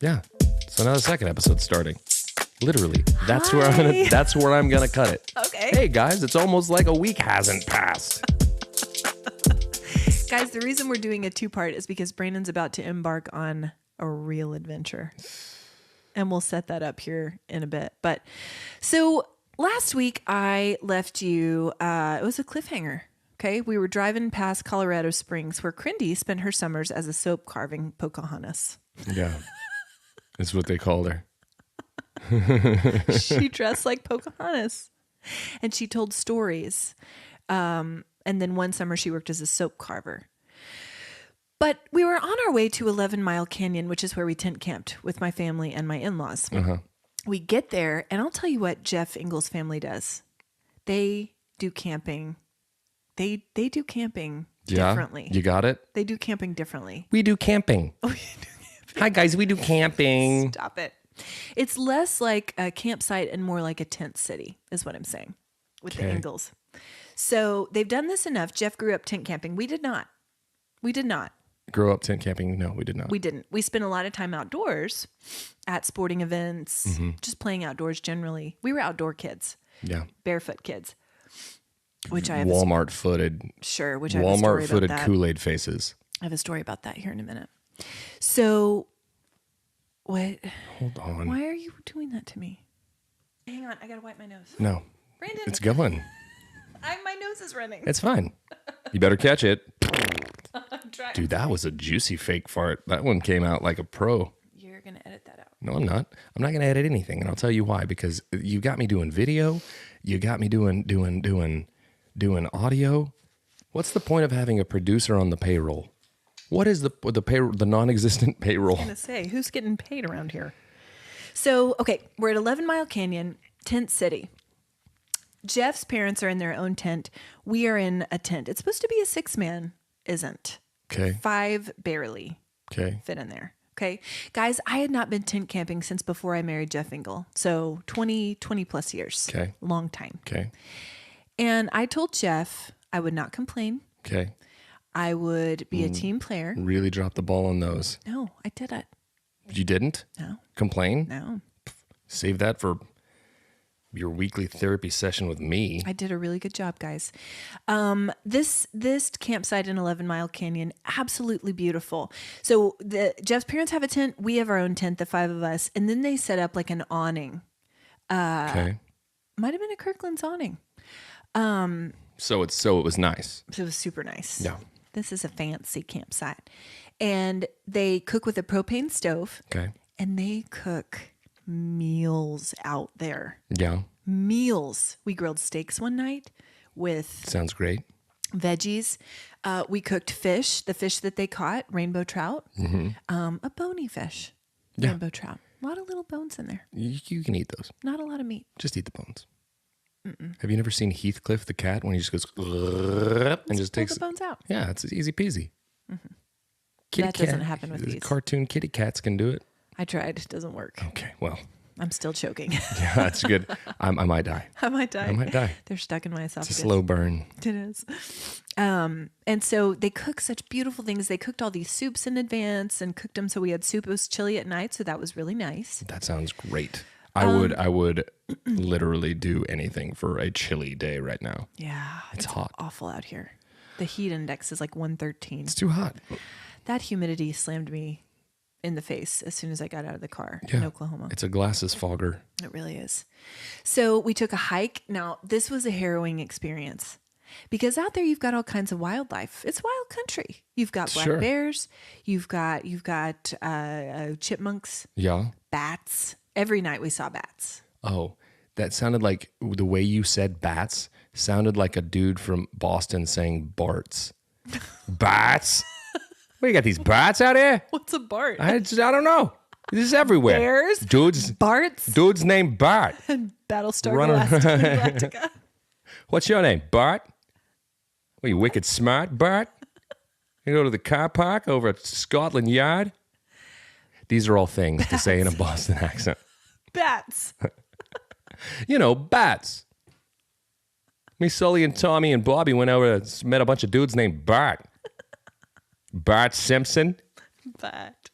Yeah. So now the second episode's starting. Literally. That's where I'm gonna cut it. Okay. Hey guys, it's almost like a week hasn't passed. Guys, the reason we're doing a two-part is because Brandon's about to embark on a real adventure. And we'll set that up here in a bit. But so last week I left you, it was a cliffhanger. Okay. We were driving past Colorado Springs where Crindy spent her summers as a soap carving Pocahontas. Yeah. That's what they called her. She dressed like Pocahontas and she told stories. And then one summer she worked as a soap carver. But we were on our way to 11 Mile Canyon, which is where we tent camped with my family and my in-laws. Uh-huh. We get there, and I'll tell you what Jeff Engle's family does. They do camping. They do camping differently. You got it? They do camping differently. We do camping. Hi, guys. We do camping. Stop it. It's less like a campsite and more like a tent city, is what I'm saying, with the Engles. So they've done this enough. Jeff grew up tent camping. We did not. Grow up tent camping? No, we did not. We didn't. We spent a lot of time outdoors at sporting events, just playing outdoors generally. We were outdoor kids. Yeah. Barefoot kids. Which I have Walmart-footed. Sure, which I have a story about that. Kool-Aid faces. I have a story about that here in a minute. So, what? Hold on. Why are you doing that to me? Hang on, I gotta wipe my nose. No. Brandon. It's going. My nose is running. It's fine. You better catch it. I'm trying. Dude, that was a juicy fake fart. That one came out like a pro. You're gonna edit that out. No, I'm not. I'm not going to edit anything, and I'll tell you why. Because you got me doing video. You got me doing audio. What's the point of having a producer on the payroll? What is the payroll? The non-existent payroll? I was gonna say, who's getting paid around here? So, okay, we're at 11 Mile Canyon, tent city. Jeff's parents are in their own tent. We are in a tent. It's supposed to be a 6-man. Isn't. Okay. 5 barely. Okay. Fit in there. Okay. Guys, I had not been tent camping since before I married Jeff Engle. So 20 plus years. Okay. Long time. Okay. And I told Jeff I would not complain. Okay. I would be a team player. Really dropped the ball on those. No, I didn't. You didn't? No. Complain? No. Save that for your weekly therapy session with me. I did a really good job, guys. This campsite in 11 Mile Canyon, absolutely beautiful. So Jeff's parents have a tent. We have our own tent, the 5 of us. And then they set up like an awning. Okay. Might have been a Kirkland's awning. So it was nice. So it was super nice. Yeah. This is a fancy campsite. And they cook with a propane stove. Okay. And they cook meals out there. Yeah. Meals. We grilled steaks one night with Sounds great. veggies. We cooked fish, the fish that they caught, rainbow trout, a bony fish, rainbow trout. A lot of little bones in there. You can eat those. Not a lot of meat. Just eat the bones. Have you never seen Heathcliff the cat when he just goes and just takes the bones out? Yeah, it's easy peasy. That doesn't happen with these. Cartoon kitty cats can do it. I tried. It doesn't work. Okay, well. I'm still choking. Yeah, that's good. I might die. I might die. They're stuck in my esophagus. It's a slow burn. It is. And so they cook such beautiful things. They cooked all these soups in advance and cooked them so we had soup. It was chilly at night, so that was really nice. That sounds great. I would literally do anything for a chilly day right now. Yeah. It's hot. Awful out here. The heat index is like 113. It's too hot. That humidity slammed me in the face as soon as I got out of the car in Oklahoma. It's a glasses fogger. It really is. So we took a hike. Now, this was a harrowing experience because out there you've got all kinds of wildlife. It's wild country. You've got black bears. You've got chipmunks. Yeah. Bats. Every night we saw bats. Oh, that sounded like the way you said bats sounded like a dude from Boston saying Barts. Bats? What, you got these bats out here? What's a Bart? I don't know. This is everywhere. Bears? Dudes. Barts? Dude's named Bart. And Battlestar Galactica. What's your name, Bart? What, you wicked smart, Bart? You go to the car park over at Scotland Yard? These are all things to say in a Boston accent. Bats. You know, bats. Me, Sully, and Tommy and Bobby went over and met a bunch of dudes named Bart. Bart Simpson. Bat.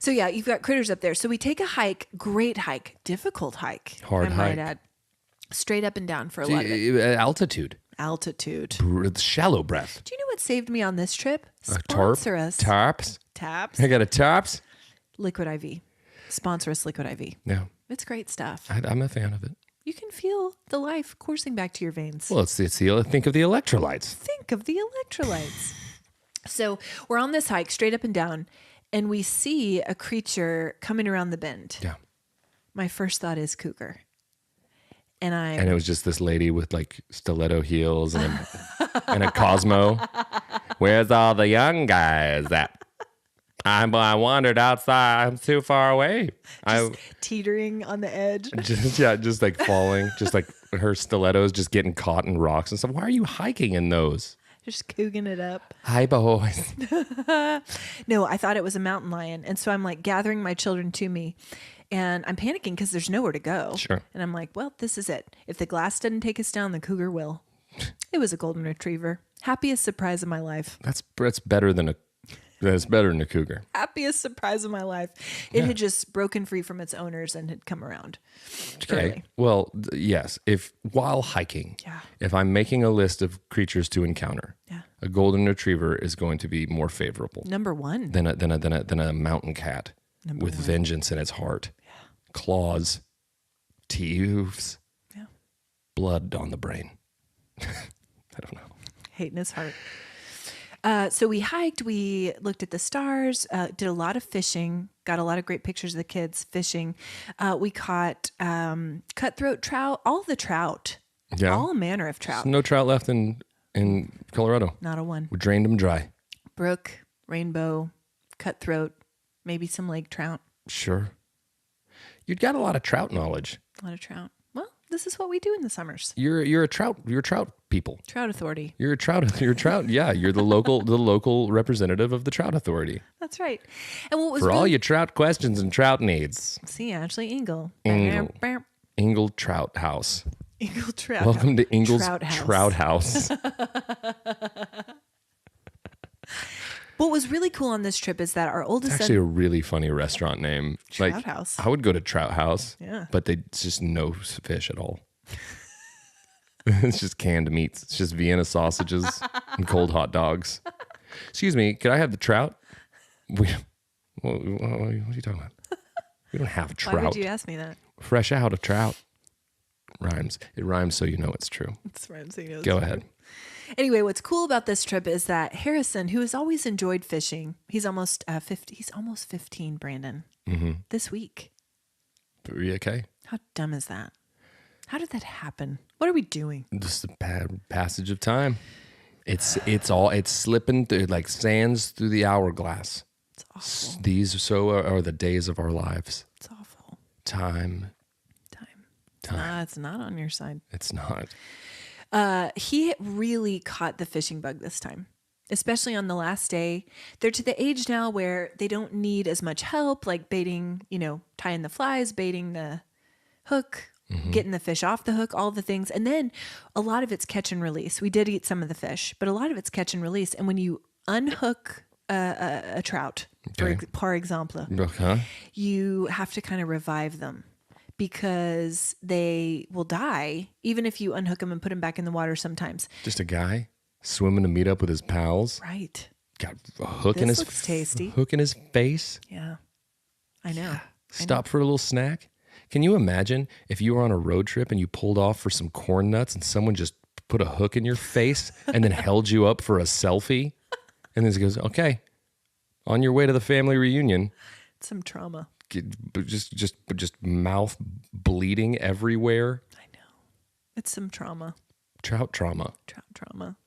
So yeah, you've got critters up there. So we take a hike, great hike, difficult hike. Hard I might hike. add. Straight up and down for a lot of it. Altitude. Altitude. Shallow breath. Do you know what saved me on this trip? Tarp. Sponsor us. Tarps. Taps. I got a tarps. Liquid IV. Sponsor us, Liquid IV. Yeah. It's great stuff. I'm a fan of it. You can feel the life coursing back to your veins. Well, it's the think of the electrolytes. Think of the electrolytes. So we're on this hike straight up and down, and we see a creature coming around the bend. Yeah. My first thought is cougar. And it was just this lady with like stiletto heels and a Cosmo. Where's all the young guys at? I wandered outside. I'm too far away. Teetering on the edge. Just like falling. Just like her stilettos just getting caught in rocks and stuff. Why are you hiking in those? Just cooging it up. Hi, boys. No, I thought it was a mountain lion. And so I'm like gathering my children to me. And I'm panicking because there's nowhere to go. Sure. And I'm like, well, this is it. If the glass doesn't take us down, the cougar will. It was a golden retriever. Happiest surprise of my life. That's better than a cougar. Happiest surprise of my life. It had just broken free from its owners and had come around. Okay. Early. Well, yes. If while hiking, Yeah. if I'm making a list of creatures to encounter, Yeah. a golden retriever is going to be more favorable Number one. than a mountain cat with vengeance in its heart, claws, teeth, blood on the brain. I don't know. Hate in his heart. So we hiked, we looked at the stars, did a lot of fishing, got a lot of great pictures of the kids fishing. We caught cutthroat trout, all the trout, all manner of trout. There's no trout left in Colorado. Not a one. We drained them dry. Brook, rainbow, cutthroat, maybe some lake trout. Sure. You've got a lot of trout knowledge. A lot of trout. Well, this is what we do in the summers. You're a trout people. Trout authority. You're a trout. Yeah, you're the local representative of the trout authority. That's right. And what was For all your trout questions and trout needs. See, Ashley Engle. Engle Trout House. Engle Trout. Welcome to Engle's Trout House. What was really cool on this trip is that our oldest It's actually a really funny restaurant name. Trout House. I would go to Trout House. Yeah. But it's just no fish at all. It's just canned meats. It's just Vienna sausages and cold hot dogs. Excuse me, could I have the trout? What are you talking about? We don't have trout. Why would you ask me that? Fresh out of trout. Rhymes. It rhymes so you know it's true. That's right. So you know Go ahead. Anyway, what's cool about this trip is that Harrison, who has always enjoyed fishing, he's almost 50. He's almost 15, Brandon. This week. Are you okay? How dumb is that? How did that happen? What are we doing? Just a bad passage of time. It's slipping through like sands through the hourglass. It's awful. These are the days of our lives. It's awful. Time. It's not on your side. It's not. He really caught the fishing bug this time, especially on the last day. They're to the age now where they don't need as much help, like baiting, tying the flies, baiting the hook, getting the fish off the hook, all the things. And then a lot of it's catch and release. We did eat some of the fish, but a lot of it's catch and release. And when you unhook a trout, par exemple, you have to kind of revive them, because they will die even if you unhook them and put them back in the water sometimes. Just a guy swimming to meet up with his pals. Right. Got a hook in his looks tasty. Hook in his face. Yeah. I know. Stop for a little snack. Can you imagine if you were on a road trip and you pulled off for some corn nuts and someone just put a hook in your face and then held you up for a selfie? And then he goes, okay, on your way to the family reunion. Some trauma. Just mouth bleeding everywhere. I know. It's some trauma. Trout trauma.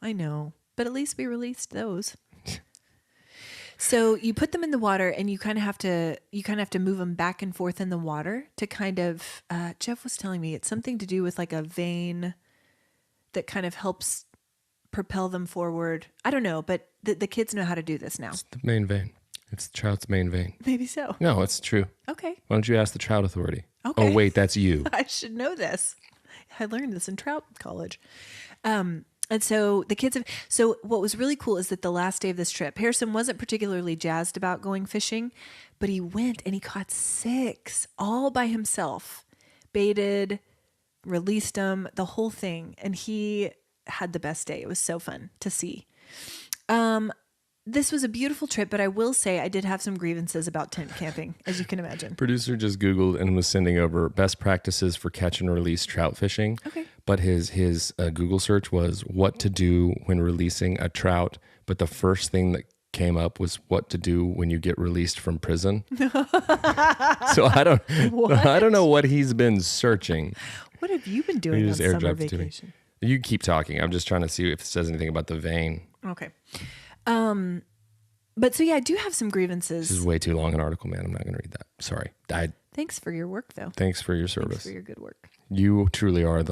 I know. But at least we released those. So you put them in the water and you kind of have to move them back and forth in the water to kind of, Jeff was telling me it's something to do with like a vein that kind of helps propel them forward. I don't know, but the kids know how to do this now. It's the main vein. It's the trout's main vein. Maybe so. No, it's true. Okay. Why don't you ask the trout authority? Okay. Oh, wait, that's you. I should know this. I learned this in trout college. And so the kids have, so what was really cool is that the last day of this trip, Harrison wasn't particularly jazzed about going fishing, but he went and he caught 6 all by himself, baited, released them, the whole thing. And he had the best day. It was so fun to see. This was a beautiful trip, but I will say I did have some grievances about tent camping, as you can imagine. Producer just Googled and was sending over best practices for catch and release trout fishing. Okay. But his Google search was what to do when releasing a trout. But the first thing that came up was what to do when you get released from prison. So I don't know what he's been searching. What have you been doing on summer vacation? You keep talking. I'm just trying to see if it says anything about the vein. Okay. But so yeah, I do have some grievances. This is way too long an article, man. I'm not going to read that. Sorry. Thanks for your work, though. Thanks for your service. Thanks for your good work. You truly are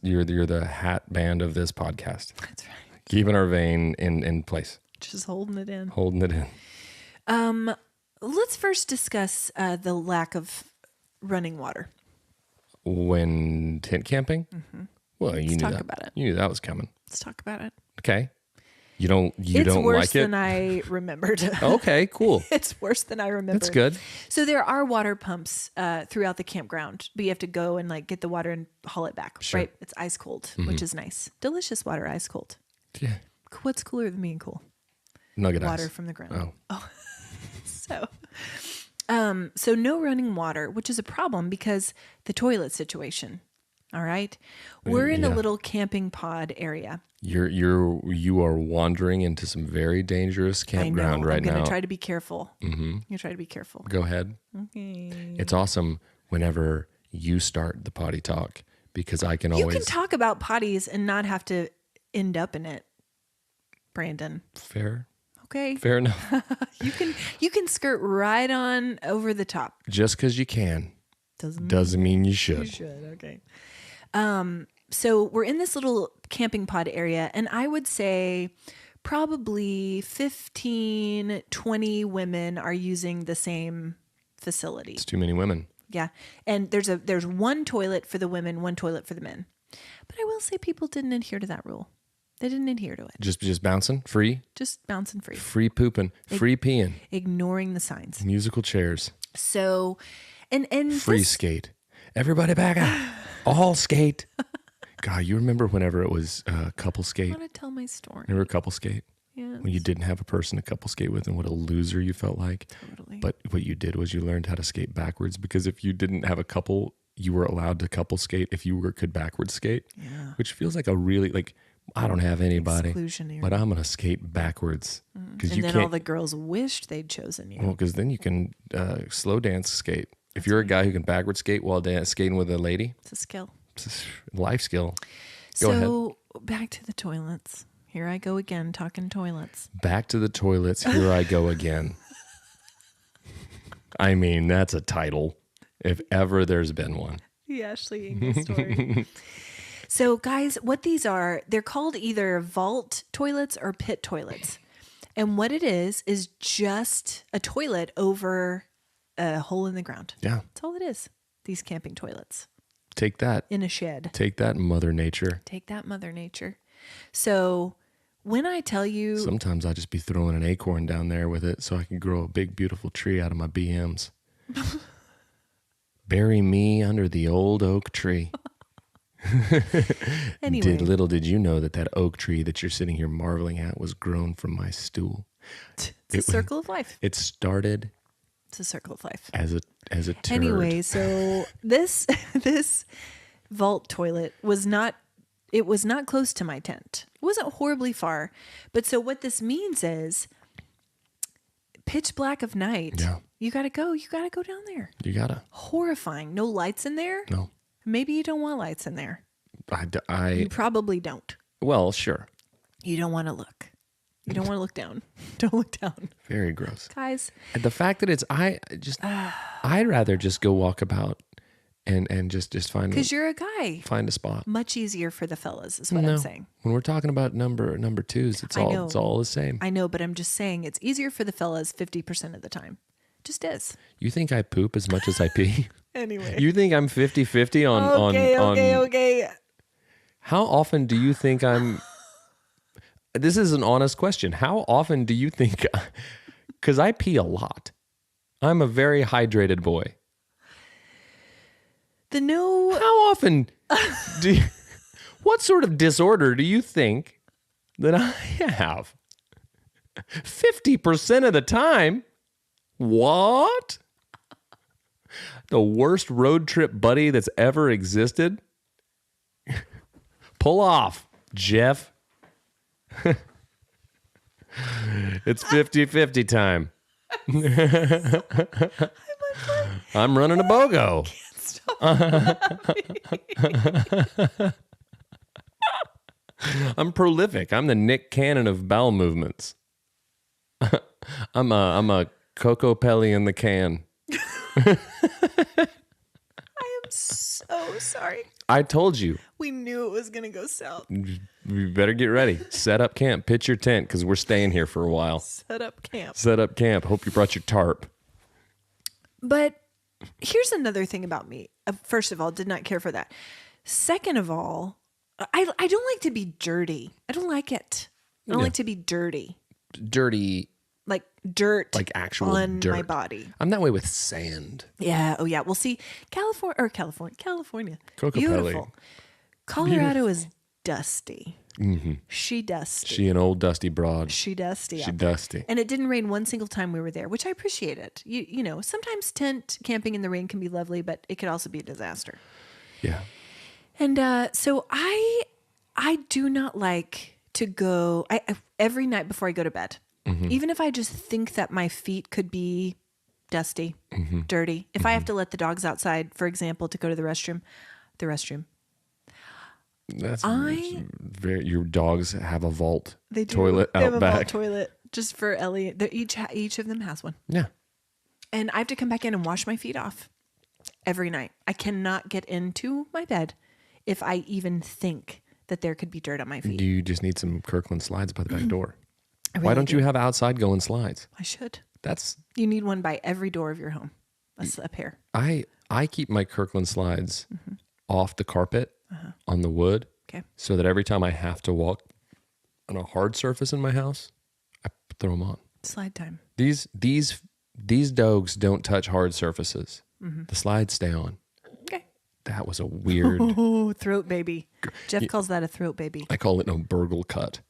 you're the hat band of this podcast. That's right. Keeping our vein in place. Just holding it in. Holding it in. Let's first discuss the lack of running water. When tent camping? Mm-hmm. Well, you knew that. About it. You knew that was coming. Let's talk about it. Okay. You don't like it? It's worse than I remembered. Okay, cool. It's worse than I remembered. That's good. So there are water pumps throughout the campground, but you have to go and like get the water and haul it back, sure. right? It's ice cold, which is nice. Delicious water, ice cold. Yeah. What's cooler than being cool? Nugget water ice. From the ground. Oh. So no running water, which is a problem because the toilet situation. All right. We're in a little camping pod area. You are wandering into some very dangerous campground right now. I'm going to try to be careful. Mm-hmm. I'm going to try to be careful. Go ahead. Okay. It's awesome whenever you start the potty talk because I can always... You can talk about potties and not have to end up in it, Brandon. Fair. Okay. Fair enough. You can skirt right on over the top. Just because you can doesn't mean you should. You should. Okay. So we're in this little camping pod area, and I would say probably 15, 20 women are using the same facility. It's too many women. Yeah. And there's one toilet for the women, one toilet for the men. But I will say people didn't adhere to that rule. They didn't adhere to it. Just bouncing? Free? Just bouncing free. Free pooping. Free peeing. Ignoring the signs. Musical chairs. So, and free skate. Everybody back out. All skate. God, you remember whenever it was couple skate? I want to tell my story. Remember couple skate? Yeah. When you didn't have a person to couple skate with and what a loser you felt like. Totally. But what you did was you learned how to skate backwards because if you didn't have a couple, you were allowed to couple skate if you could backwards skate. Yeah. Which feels like a really, I don't have anybody, exclusionary. But I'm going to skate backwards. And then all the girls wished they'd chosen you. Well, because then you can slow dance skate. If you're a guy who can backward skate while skating with a lady. It's a skill. It's a life skill. Go ahead. So back to the toilets. Here I go again, talking toilets. Back to the toilets. Here I go again. I mean, that's a title, if ever there's been one. The Ashley Engle story. So, guys, what these are, they're called either vault toilets or pit toilets. And what it is just a toilet over a hole in the ground. Yeah. That's all it is, these camping toilets. Take that. In a shed. Take that, Mother Nature. Take that, Mother Nature. So when I tell you... Sometimes I just be throwing an acorn down there with it so I can grow a big, beautiful tree out of my BMs. Bury me under the old oak tree. Anyway. Little did you know that oak tree that you're sitting here marveling at was grown from my stool. It's a circle of life. It started... It's a circle of life. As a turd. Anyway, so this vault toilet was not close to my tent. It wasn't horribly far. But so what this means is pitch black of night. Yeah. You gotta go down there. You gotta. Horrifying. No lights in there? No. Maybe you don't want lights in there. You probably don't. Well, sure. You don't want to look. You don't want to look down. Don't look down. Very gross. Guys. And the fact that it's, I'd rather just go walk about and just find because you're a guy. Find a spot. Much easier for the fellas is what I'm saying. When we're talking about number twos, it's all the same. I know, but I'm just saying it's easier for the fellas 50% of the time. Just is. You think I poop as much as I pee? Anyway. You think I'm 50-50 on... Okay. How often do you think I'm this is an honest question. How often do you think, because I pee a lot. I'm a very hydrated boy. How often do you, what sort of disorder do you think that I have? 50% of the time? What? The worst road trip buddy that's ever existed? Pull off, Jeff. It's 50-50 time. I'm running a BOGO. I'm prolific. I'm the Nick Cannon of bowel movements. I'm a Coco Pelli in the can. I am so sorry. I told you. We knew it was going to go south. You better get ready. Set up camp. Pitch your tent because we're staying here for a while. Set up camp. Set up camp. Hope you brought your tarp. But here's another thing about me. First of all, did not care for that. Second of all, I don't like to be dirty. I don't like it. I don't like to be dirty. Dirty. Like dirt. Like actual on dirt. my body. I'm that way with sand. Yeah. Oh, yeah. Well, see, California. Coco Beautiful. Pelli. Colorado is dusty. Mm-hmm. She dusty. She an old dusty broad. She dusty. She dusty. And it didn't rain one single time we were there, which I appreciated. You know, sometimes tent camping in the rain can be lovely, but it could also be a disaster. Yeah. And so I do not like to go every night before I go to bed. Mm-hmm. Even if I just think that my feet could be dusty, dirty. If I have to let the dogs outside, for example, to go to the restroom. That's very. Your dogs have a vault. They do. Toilet they out have a back. vault toilet just for Ellie. Each of them has one. Yeah. And I have to come back in and wash my feet off every night. I cannot get into my bed if I even think that there could be dirt on my feet. Do you just need some Kirkland slides by the back door? Really Why don't you have outside going slides? I should. That's. You need one by every door of your home. A pair. I keep my Kirkland slides off the carpet on the wood. Okay. So that every time I have to walk on a hard surface in my house, I throw them on. Slide time. These dogs don't touch hard surfaces. The slides stay on. Okay. That was a weird. Oh, throat baby. Jeff calls that a throat baby. I call it a burgle cut.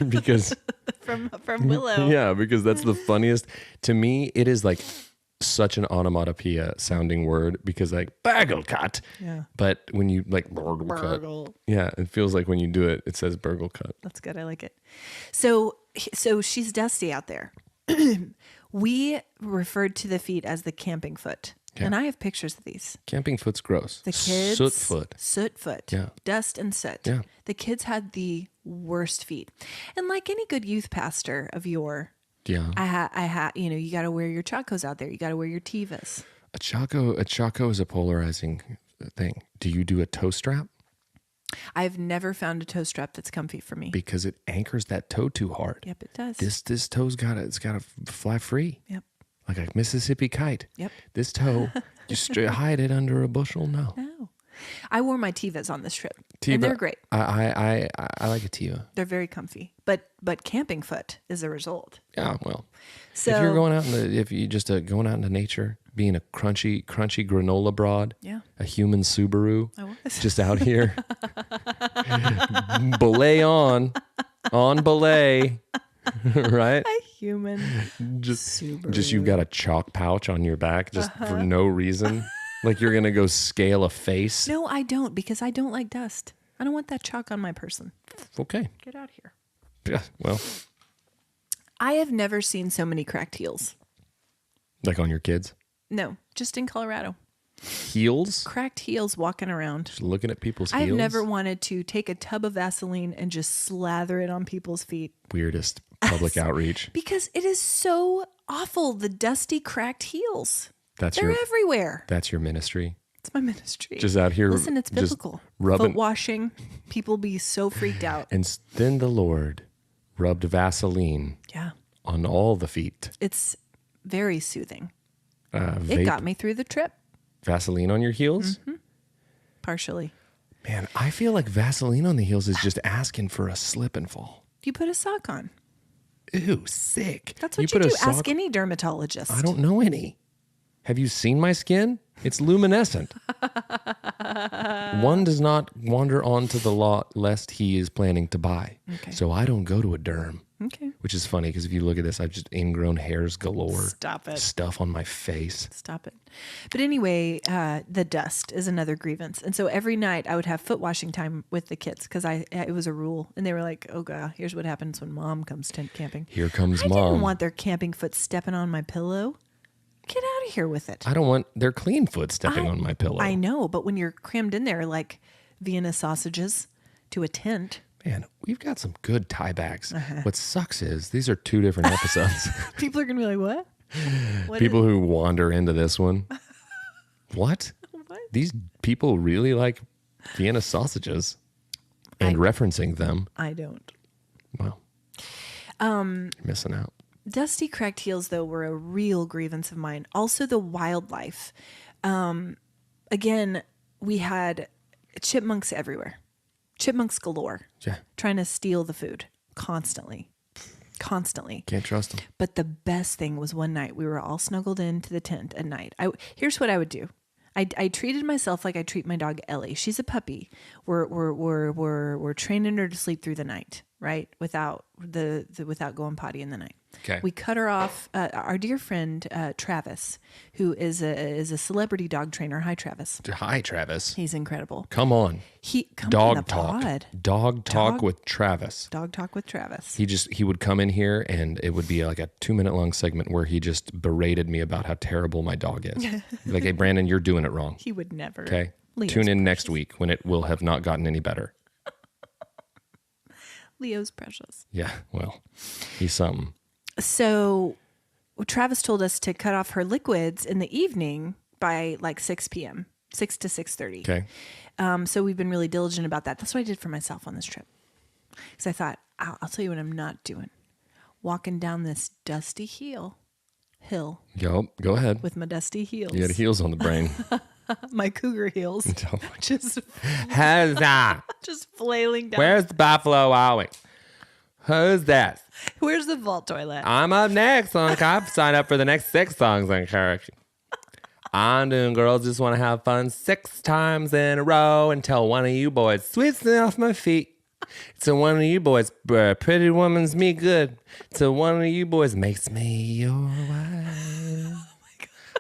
Because from Willow. Yeah, because that's the funniest. To me, it is like such an onomatopoeia sounding word because like burgle cut. Yeah. But when you like burgle cut. Yeah, it feels like when you do it, it says burgle cut. That's good. I like it. So she's dusty out there. We referred to the feet as the camping foot. Yeah. And I have pictures of these. Camping foot's gross. The kids. Soot foot. Yeah. Dust and soot. Yeah. The kids had the worst feet. And like any good youth pastor of yore, yeah. you got to wear your chacos out there. You got to wear your Tevas. A chaco is a polarizing thing. Do you do a toe strap? I've never found a toe strap that's comfy for me. Because it anchors that toe too hard. Yep, it does. This toe's it's got to fly free. Yep. Like a Mississippi kite. Yep. This toe, just hide it under a bushel. No. I wore my Tevas on this trip. And they're great. I like a Teva. They're very comfy. But camping foot is a result. Yeah, well. So if you're going out going out into nature, being a crunchy granola broad, a human Subaru, just out here, belay on belay, right? A human Subaru. Just you've got a chalk pouch on your back just for no reason. Like you're going to go scale a face. No, I don't, because I don't like dust. I don't want that chalk on my person. Okay. Get out here. Yeah, well. I have never seen so many cracked heels. Like on your kids? No, just in Colorado. Heels? Cracked heels walking around. Just looking at people's heels? I've never wanted to take a tub of Vaseline and just slather it on people's feet. Weirdest public outreach. Because it is so awful, the dusty, cracked heels. They're everywhere. That's your ministry. It's my ministry. Just out here. Listen, it's biblical. Foot washing. People be so freaked out. And then the Lord rubbed Vaseline on all the feet. It's very soothing. It got me through the trip. Vaseline on your heels? Mm-hmm. Partially. Man, I feel like Vaseline on the heels is just asking for a slip and fall. You put a sock on. Ew, sick. That's what you put a do. sock- Ask any dermatologist. I don't know any. Have you seen my skin? It's luminescent. One does not wander onto the lot lest he is planning to buy. Okay. So I don't go to a derm. Okay. Which is funny because if you look at this, I've just ingrown hairs galore. Stop it. Stuff on my face. Stop it. But anyway, the dust is another grievance. And so every night I would have foot washing time with the kids because it was a rule. And they were like, oh, God, here's what happens when mom comes tent camping. Here comes I mom. didn't want their camping foot stepping on my pillow. Get out of here with it. I don't want their clean foot stepping on my pillow. I know, but when you're crammed in there like Vienna sausages to a tent. Man, we've got some good tie bags. What sucks is these are two different episodes. People are going to be like, what? People who wander into this one. What? What? These people really like Vienna sausages and referencing them. I don't. Well, you're missing out. Dusty cracked heels, though, were a real grievance of mine. Also, the wildlife. Again, we had chipmunks everywhere. Chipmunks galore. Yeah. Trying to steal the food constantly. Can't trust them. But the best thing was one night we were all snuggled into the tent at night. Here's what I would do. I treated myself like I treat my dog Ellie. She's a puppy. We're training her to sleep through the night, right? Without without going potty in the night. Okay. We cut her off. Our dear friend Travis, who is a celebrity dog trainer. Hi, Travis. Hi, Travis. He's incredible. Come on. Come on Dog the talk. pod. Dog talk with Travis. Dog talk with Travis. He would come in here and it would be like a 2-minute long segment where he just berated me about how terrible my dog is. Like, hey, Brandon, you're doing it wrong. He would never. Okay. Leo's Tune in precious. next week when it will have not gotten any better. Leo's precious. Yeah. Well, he's something. So Travis told us to cut off her liquids in the evening by like 6 p.m., 6 to 6:30. Okay. So we've been really diligent about that. That's what I did for myself on this trip. Because I thought, I'll tell you what I'm not doing. Walking down this dusty hill Yo, go ahead. with my dusty heels. You got heels on the brain. My cougar heels. just How's that? just flailing down. Where's the Buffalo Wild Wings? Who's that? Where's the vault toilet? I'm up next on I've signed up for the next 6 songs on karaoke. I'm doing Girls Just Want to Have Fun 6 times in a row until one of you boys sweeps me off my feet. Till one of you boys, pretty woman's me good. Till one of you boys makes me your wife.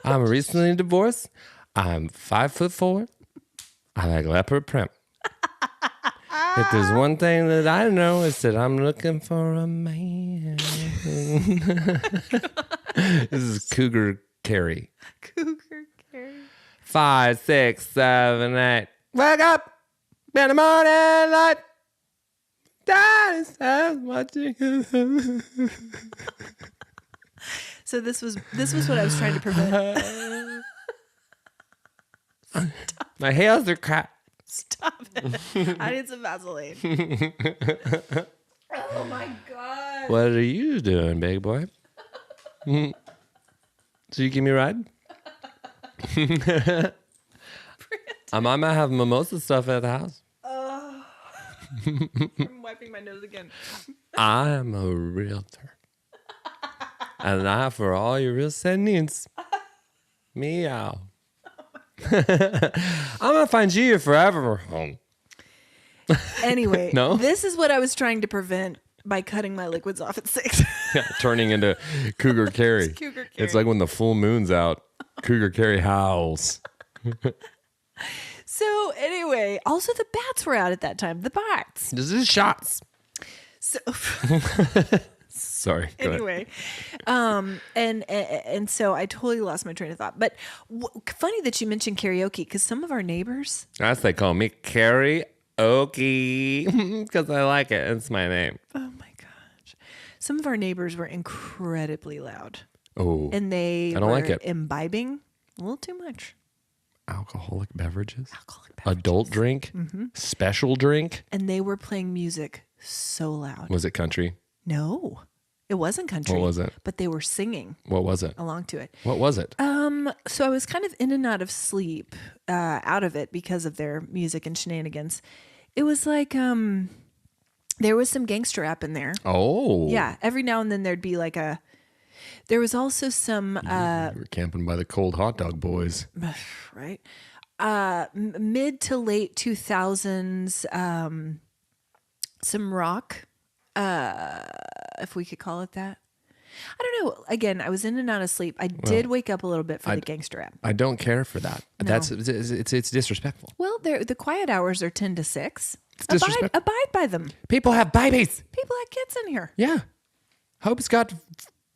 I'm recently divorced. I'm 5'4". I like leopard print. If there's one thing that I know, it's that I'm looking for a man. This is Cougar Carrie. Cougar Carrie. 5, 6, 7, 8. Wake up in the morning light. That is as much. So this was what I was trying to prevent. My heels are cracked. Stop it. I need some Vaseline. Oh my God. What are you doing, big boy? So you give me a ride? I might have mimosa stuff at the house. I'm wiping my nose again. I am a realtor. And I for all your real estate needs. Meow. I'm gonna find you your forever home. Anyway, No? This is what I was trying to prevent by cutting my liquids off at 6. Yeah, turning into Cougar Carrie. It's Cougar It's Carrie. like when the full moon's out, Cougar Carrie howls. So anyway, also the bats were out at that time. The bats. This is shots. So Sorry. Go ahead. anyway, and so I totally lost my train of thought. But funny that you mentioned karaoke because some of our neighbors. That's they call me karaoke because I like it. It's my name. Oh my gosh, some of our neighbors were incredibly loud, Oh, and they I don't were like it. imbibing a little too much alcoholic beverages, alcoholic beverages. adult drink, special drink. And they were playing music so loud. Was it country? No, It wasn't country. What was it? But they were singing What was it? along to it. What was it? So I was kind of in and out of sleep, out of it because of their music and shenanigans. It was like there was some gangster rap in there. Oh. Yeah. Every now and then there'd be like there was also some We were camping by the cold hot dog boys. right? Mid to late 2000s, some rock, if we could call it that. I don't know. Again, I was in and out of sleep. I did wake up a little bit for the gangster rap. I don't care for that. No. It's disrespectful. Well, the quiet hours are 10 to 6. It's disrespectful. Abide by them. People have babies. People have kids in here. Yeah. Hope's got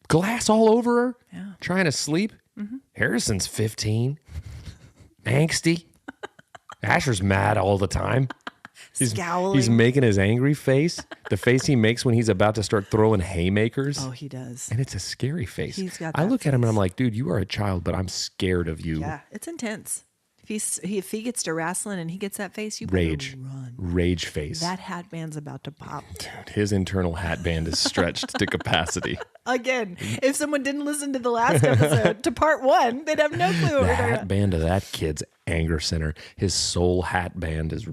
glass all over her. Yeah. Trying to sleep. Harrison's 15. Angsty. Asher's mad all the time. Scowling. He's making his angry face. The face he makes when he's about to start throwing haymakers. Oh, he does. And it's a scary face. He's got I that look at him and face. I'm like, dude, you are a child, but I'm scared of you. Yeah, it's intense. If he gets to wrestling and he gets that face, you better Rage. run. Rage face. That hat band's about to pop. Dude, his internal hat band is stretched to capacity. Again, if someone didn't listen to the last episode, to part 1, they'd have no clue what The we're talking hat about. band of that kid's anger center. His soul hat band is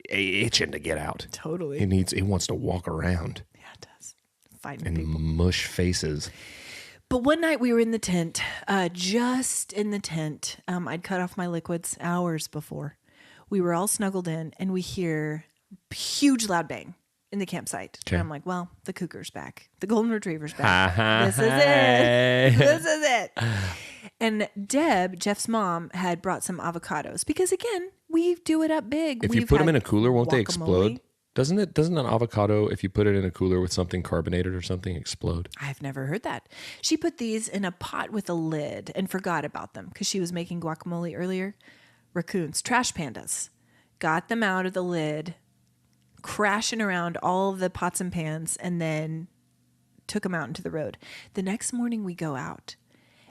itching to get out. Totally. He wants to walk around Yeah, it does. Fighting and people. mush faces. But one night we were in the tent, just in the tent. I'd cut off my liquids hours before. We were all snuggled in, and we hear huge loud bang in the campsite. Okay. And I'm like, well, the cougar's back. The golden retriever's back. This is it. This is it. And Deb, Jeff's mom, had brought some avocados because, again, we do it up big. If you We've put them had in a cooler, won't they guacamole. explode? Doesn't an avocado, if you put it in a cooler with something carbonated or something, explode? I've never heard that. She put these in a pot with a lid and forgot about them because she was making guacamole earlier. Raccoons, trash pandas, got them out of the lid, crashing around all of the pots and pans, and then took them out into the road. The next morning we go out,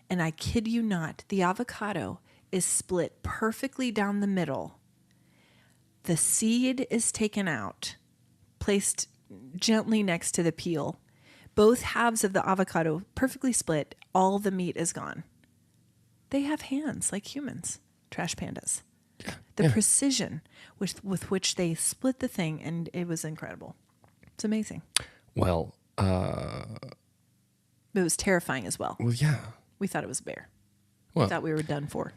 and I kid you not, the avocado is split perfectly down the middle. The seed is taken out, placed gently next to the peel. Both halves of the avocado perfectly split. All the meat is gone. They have hands like humans, trash pandas. The precision with which they split the thing, and it was incredible. It's amazing. Well, But it was terrifying as well. yeah. We thought it was a bear. Well, We thought we were done for.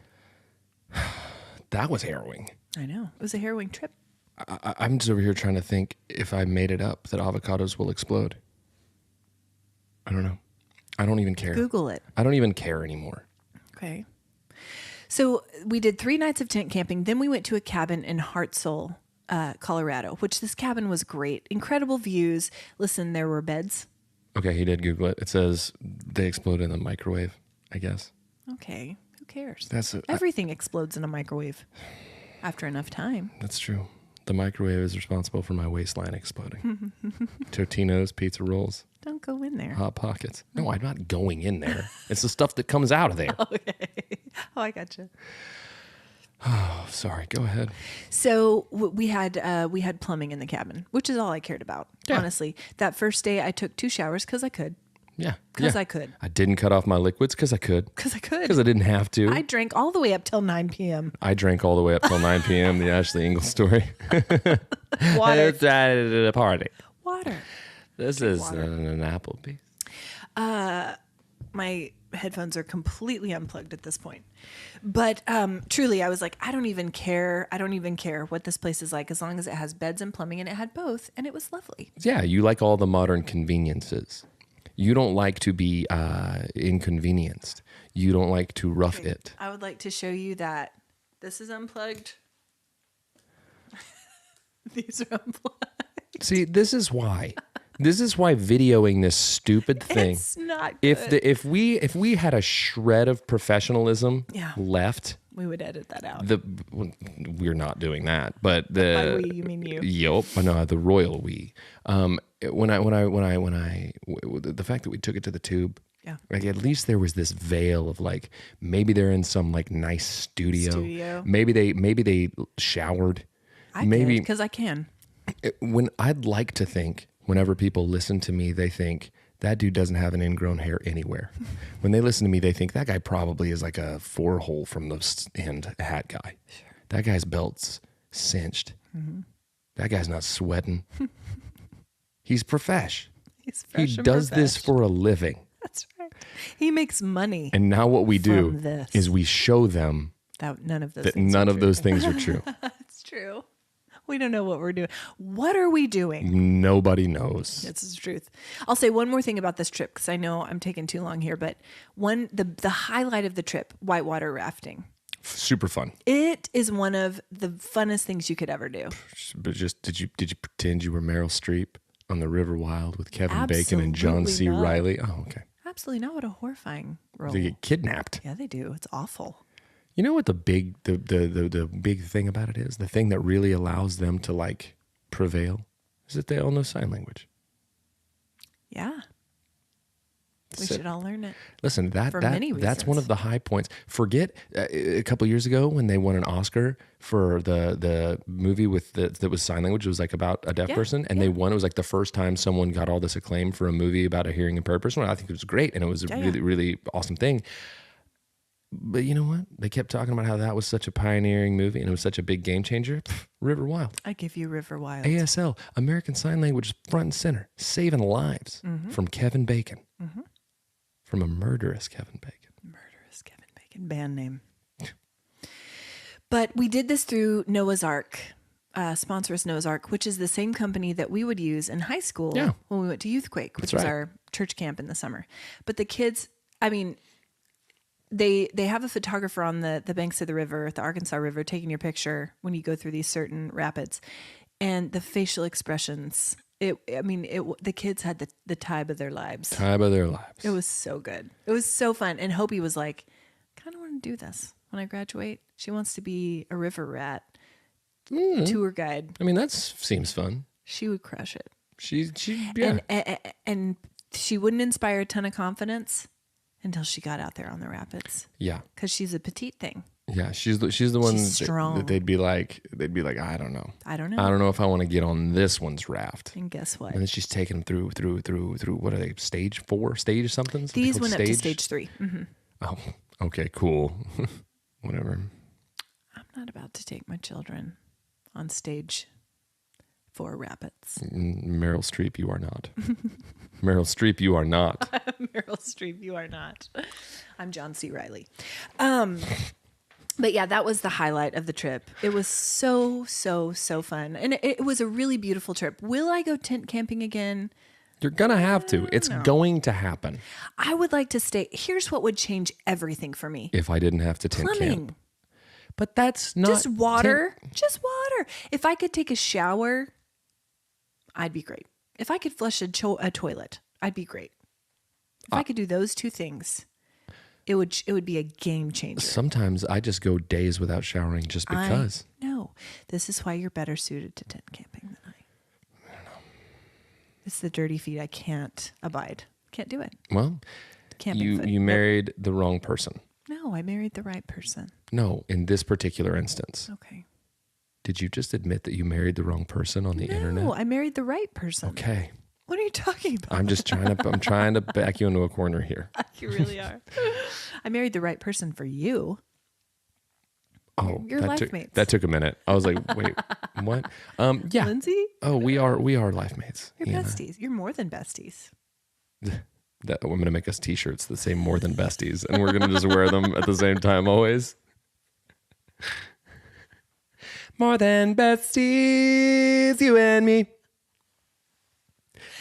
that was harrowing. I know. It was a harrowing trip. I'm just over here trying to think if I made it up that avocados will explode. I don't know. I don't even care. Google it. I don't even care anymore. Okay. So we did 3 nights of tent camping. Then we went to a cabin in Hartselle, Colorado, which this cabin was great. Incredible views. Listen, there were beds. Okay, he did Google it. It says they explode in the microwave, I guess. Okay. Who cares? That's Everything explodes in a microwave after enough time. That's true. The microwave is responsible for my waistline exploding. Totino's, pizza rolls, Don't go in there. Hot Pockets. No, I'm not going in there. It's the stuff that comes out of there. Okay. Oh, I gotcha. Oh, sorry. Go ahead. So we had plumbing in the cabin, which is all I cared about. Yeah. Honestly, that first day I took 2 showers because I could. Yeah. Because yeah. I could. I didn't cut off my liquids because I could. Because I could. Because I didn't have to. I drank all the way up till 9 p.m. I drank all the way up till 9 p.m. The Ashley Engle story. Water. It's at a party. Water. This is water. an Applebee's. My headphones are completely unplugged at this point. But truly, I was like, I don't even care. I don't even care what this place is like as long as it has beds and plumbing, and it had both, and it was lovely. Yeah, you like all the modern conveniences. You don't like to be inconvenienced. You don't like to rough it. I would like to show you that this is unplugged. These are unplugged. See, this is why. This is why videoing this stupid thing. It's not good. If we had a shred of professionalism Yeah. left, We would edit that out. we're not doing that. But the By we, you mean you. Yup, no, the royal we. The fact that we took it to the tube. Yeah. Like at least there was this veil of like maybe they're in some like nice studio. Maybe they showered. I maybe because I can. when I'd like to think whenever people listen to me, they think that dude doesn't have an ingrown hair anywhere. When they listen to me, they think that guy probably is like a 4-hole from the end hat guy. Sure. That guy's belt's cinched. Mm-hmm. That guy's not sweating. He's profesh. He's fresh. He does this for a living. That's right. He makes money. And now what we do is we show them that none of those things are true. It's true. We don't know what we're doing. What are we doing? Nobody knows. This is the truth. I'll say one more thing about this trip because I know I'm taking too long here, but the highlight of the trip, whitewater rafting. Super fun. It is one of the funnest things you could ever do. But just did you pretend you were Meryl Streep on the River Wild with Kevin Bacon and John C. Reilly? Oh, okay. Absolutely not. What a horrifying role. They get kidnapped. Yeah, they do. It's awful. You know what the big thing about it is? The thing that really allows them to like prevail is that they all know sign language. Yeah. We should all learn it. Listen, that's one of the high points. Forget a couple years ago when they won an Oscar for the movie that was sign language. It was like about a deaf person, and they won. It was like the first time someone got all this acclaim for a movie about a hearing impaired person. I think it was great, and it was a really, really awesome thing. But you know what? They kept talking about how that was such a pioneering movie and it was such a big game changer. River Wild. I give you River Wild. ASL, American Sign Language, front and center, saving lives from Kevin Bacon. Mm-hmm. From a murderous Kevin Bacon. Murderous Kevin Bacon, band name. But we did this through Noah's Ark, sponsor us Noah's Ark, which is the same company that we would use in high school when we went to Youthquake, which was our church camp in the summer. But the kids, I mean, they have a photographer on the banks of the river, the Arkansas River, taking your picture when you go through these certain rapids. And the facial expressions, the kids had the time of their lives. Time of their lives. It was so good. It was so fun. And Hopi was like, kind of want to do this when I graduate. She wants to be a river rat tour guide. I mean, that seems fun. She would crush it. Yeah. And she wouldn't inspire a ton of confidence until she got out there on the rapids. Yeah. Because she's a petite thing. Yeah, she's the one strong. They'd be like, I don't know. I don't know if I want to get on this one's raft. And guess what? And then she's taking them through what are they, stage 4, stage something? These went up to stage 3. Mm-hmm. Oh, okay, cool. Whatever. I'm not about to take my children on stage 4 rapids. Meryl Streep, you are not. Meryl Streep, you are not. Meryl Streep, you are not. I'm John C. Reilly. But yeah, that was the highlight of the trip. It was so, so, so fun. And it was a really beautiful trip. Will I go tent camping again? You're going to have to. It's going to happen. I would like to stay. Here's what would change everything for me. If I didn't have to tent camp. But that's not... Just water. Just water. If I could take a shower, I'd be great. If I could flush a toilet, I'd be great. If I could do those 2 things... It would be a game changer. Sometimes I just go days without showering just because. No, this is why you're better suited to tent camping than I don't know. It's the dirty feet I can't abide. Can't do it. Well, you married the wrong person. No, I married the right person. No, in this particular instance. Okay. Did you just admit that you married the wrong person on the internet? No, I married the right person. Okay. What are you talking about? I'm trying to back you into a corner here. You really are. I married the right person for you. Oh, you're life mates. That took a minute. I was like, wait, what? Yeah. Lindsay? Oh, we are life mates. You're besties. You're more than besties. I'm going to make us t-shirts that say more than besties, and we're going to just wear them at the same time always. More than besties, you and me.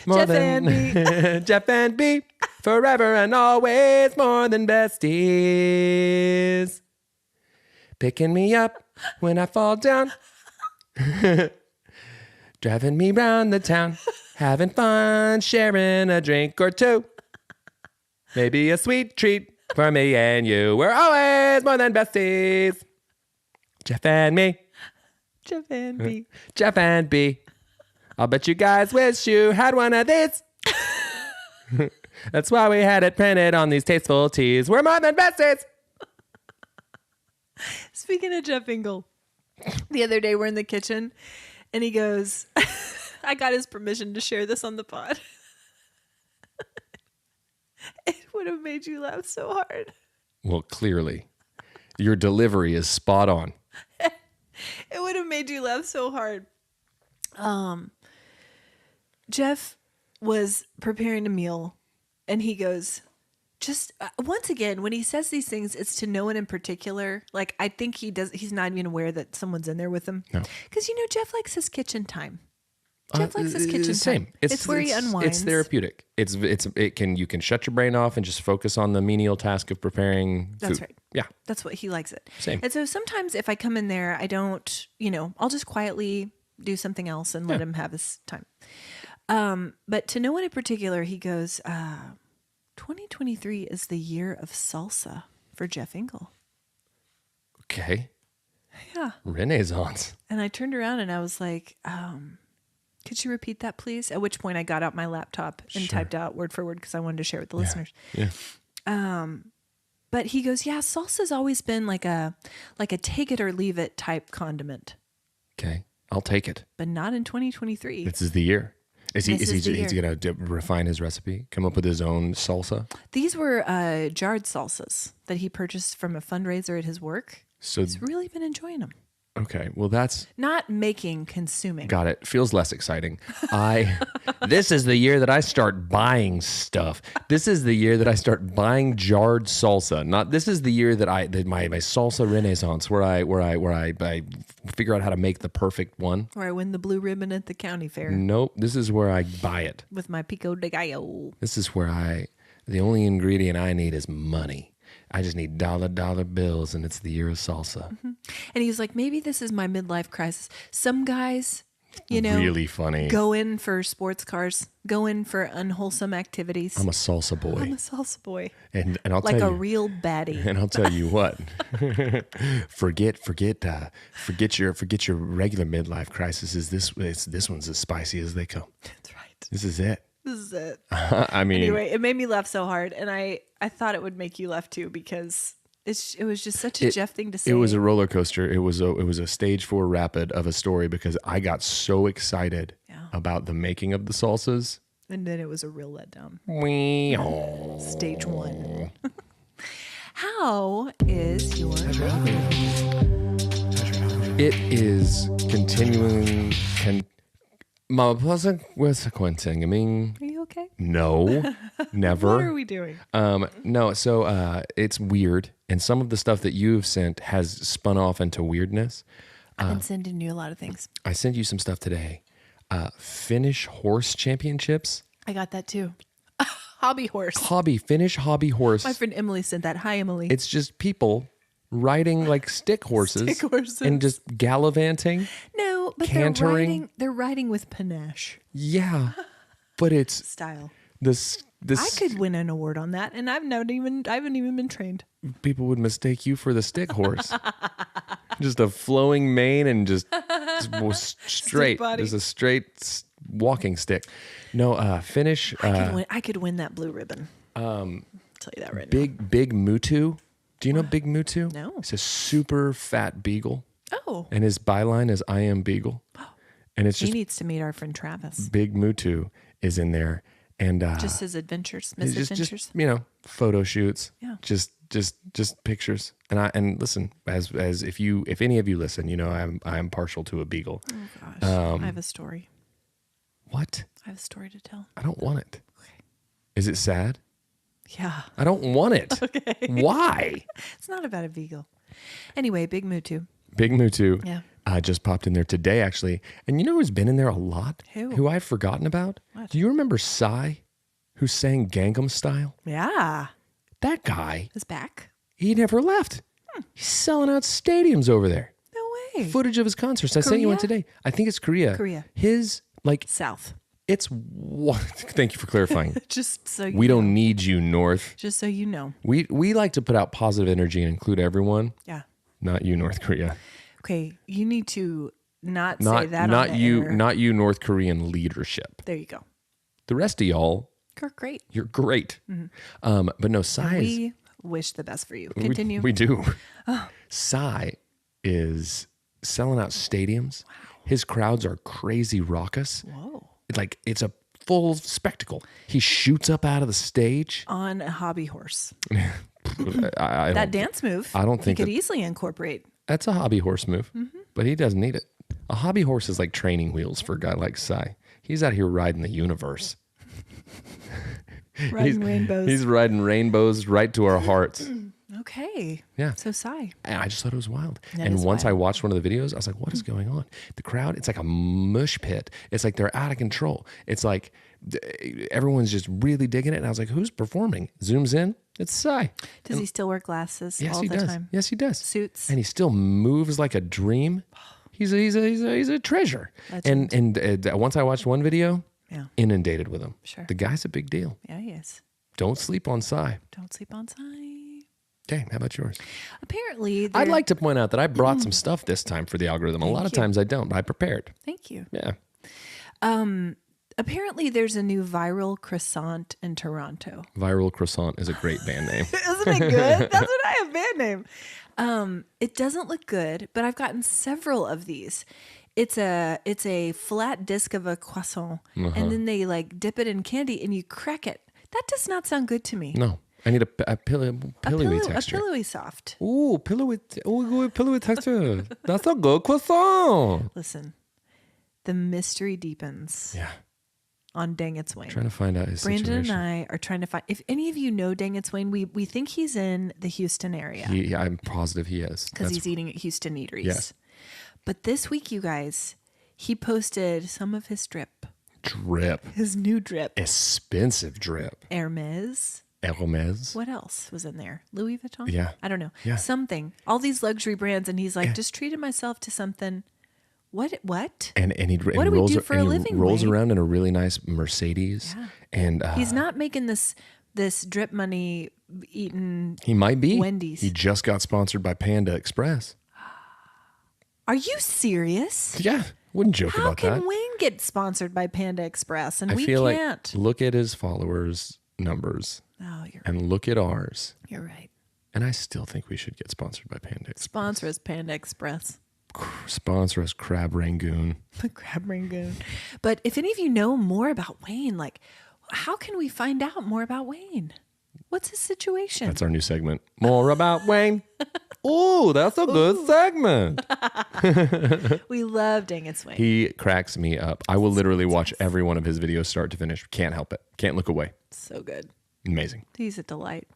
More Jeff and B, forever and always, more than besties. Picking me up when I fall down. Driving me round the town. Having fun, sharing a drink or 2. Maybe a sweet treat for me and you. We're always more than besties. Jeff and me. Jeff and B. Jeff and B. I'll bet you guys wish you had one of these. That's why we had it printed on these tasteful tees. We're more than besties. Speaking of Jeff Engle, the other day we're in the kitchen and he goes, I got his permission to share this on the pod. It would have made you laugh so hard. Well, clearly, your delivery is spot on. It would have made you laugh so hard. Jeff was preparing a meal, and he goes, just once again, when he says these things, it's to no one in particular. Like, I think he's not even aware that someone's in there with him. No. Because, Jeff likes his kitchen time. Jeff likes his kitchen same. time. It's where he unwinds. It's therapeutic. You can shut your brain off and just focus on the menial task of preparing food. That's right. Yeah. That's what he likes it. Same. And so sometimes if I come in there, I don't, I'll just quietly do something else and let him have his time. But to no one in particular, he goes, 2023 is the year of salsa for Jeff Engle. Okay. Yeah. Renaissance. And I turned around and I was like, could you repeat that, please? At which point I got out my laptop and typed out word for word because I wanted to share with the listeners. Yeah. But he goes, yeah, salsa's always been like a take it or leave it type condiment. Okay. I'll take it. But not in 2023. This is the year. Is he going to refine his recipe? Come up with his own salsa? These were jarred salsas that he purchased from a fundraiser at his work. So he's really been enjoying them. Okay, well that's not making, consuming. Got it. Feels less exciting. This is the year that I start buying stuff. This is the year that I start buying jarred salsa. Not this is the year that my salsa renaissance where I figure out how to make the perfect one. Where I win the blue ribbon at the county fair. Nope. This is where I buy it with my pico de gallo. This is where the only ingredient I need is money. I just need dollar bills, and it's the year of salsa. Mm-hmm. And he's like, maybe this is my midlife crisis. Some guys, really funny. Go in for sports cars, go in for unwholesome activities. I'm a salsa boy. I'm a salsa boy. And I'll like tell you, a real baddie. And I'll tell you what, forget your regular midlife crisis. This one's as spicy as they come. That's right. This is it. This is it. I mean, anyway, it made me laugh so hard, and I thought it would make you laugh too because it was just such a Jeff thing to say. It was a roller coaster. It was a stage 4 rapid of a story because I got so excited about the making of the salsas, and then it was a real letdown. Stage 1. How is your baby? It is continuing. Are you okay? No, never. What are we doing? No, so it's weird, and some of the stuff that you've sent has spun off into weirdness. I've been sending you a lot of things. I sent you some stuff today. Finnish horse championships. I got that too. Hobby horse. Finnish hobby horse. My friend Emily sent that. Hi, Emily. It's just people riding like stick horses, and just gallivanting. No, but cantering. They're riding with panache. Yeah, but it's style. This I could win an award on that, and I haven't even been trained. People would mistake you for the stick horse. Just a flowing mane and just straight. Just a straight walking stick. No, Finnish. I could win that blue ribbon. I'll tell you that right now. Big Mutu. Do you know Big Mutu? No. He's a super fat beagle. Oh. And his byline is I am Beagle. Oh. And it's he needs to meet our friend Travis. Big Mutu is in there. And just his adventures, misadventures. Just photo shoots. Yeah. Just pictures. And listen, as if any of you listen, I'm partial to a beagle. Oh gosh. I have a story. What? I have a story to tell. I don't want it. Okay. Is it sad? Yeah. I don't want it. Okay. Why? It's not about a beagle. Anyway, Big Mutu. Big Mutu. Yeah. Just popped in there today, actually. And you know who's been in there a lot? Who I've forgotten about? What? Do you remember Psy, who sang Gangnam Style? Yeah. That guy. Is back? He never left. He's selling out stadiums over there. No way. Footage of his concerts. I sent you one today. I think it's Korea. His, South. It's what? Thank you for clarifying. Just so we don't need you, North. Just so you know. We like to put out positive energy and include everyone. Yeah. Not you, North Korea. Okay, you need to not say that. Not on the you. air. Not you, North Korean leadership. There you go. The rest of y'all, You're great. You're great. Mm-hmm. But no, Psy. We wish the best for you. Continue. We do. Psy is selling out stadiums. Wow. His crowds are crazy raucous. Whoa. Like it's a full spectacle. He shoots up out of the stage On a hobby horse. I That dance move, I don't think he could that- easily incorporate. that's a hobby horse move, but he doesn't need it. A hobby horse is like training wheels for a guy like Cy. He's out here riding the universe. Riding rainbows. He's riding rainbows right to our hearts. Okay. Yeah. So Cy. And I just thought it was wild. That And is once I wild. watched one of the videos, I was like, what is going on? The crowd, it's like a mush pit. It's like they're out of control. It's like everyone's just really digging it. And I was like, who's performing? Zooms in. It's Cy. Does he still wear glasses Yes, all he the does. time? Yes, he does. Suits. And he still moves like a dream. He's a treasure. Legend. And once I watched one video, Yeah. inundated with him. Sure. The guy's a big deal. Yeah, he is. Don't sleep on Cy. Don't sleep on Cy. Okay, how about yours? Apparently, I'd like to point out that I brought some stuff this time for the algorithm. A lot of you. times I don't, but I prepared. Thank you. Yeah. Apparently, there's a new viral croissant in Toronto. Viral Croissant is a great band name. Isn't it good? That's what I have band name. It doesn't look good, but I've gotten several of these. It's a flat disc of a croissant, and then they like dip it in candy and you crack it. That does not sound good to me. No, I need a pillowy texture. A pillowy soft. Ooh, pillowy texture. That's a good croissant. Listen, the mystery deepens Yeah. on Dang It's Wayne. Trying to find out his Brandon situation. and I are trying to find. If any of you know Dang It's Wayne, we think he's in the Houston area I'm positive he is. because he's eating at Houston Eateries. Yes. But this week, you guys, he posted some of his drip, Drip. his new drip. Expensive drip. Hermes. Hermes. What else was in there? Louis Vuitton? Yeah. I don't know. Yeah. Something. All these luxury brands. And he's like, just treated myself to something. What? And he What do we rolls, do for and a he living, rolls Wayne? around in a really nice Mercedes. Yeah. And He's not making this drip money eating. he might be. Wendy's. He just got sponsored by Panda Express. Are you serious? Yeah. Wouldn't joke How about can that. Wayne get sponsored by Panda Express and I we feel can't? like look at his followers numbers Oh, you're right. and look at ours. You're right. And I still think we should get sponsored by Panda Express. Sponsor us, Panda Express. Sponsor us, Crab Rangoon. Crab Rangoon. But if any of you know more about Wayne, like, how can we find out more about Wayne? What's his situation? That's our new segment. More about Wayne. Ooh, that's a good segment. We love Dang It's Wayne. He cracks me up. I will literally watch every one of his videos start to finish. Can't help it. Can't look away. So good. Amazing. He's a delight.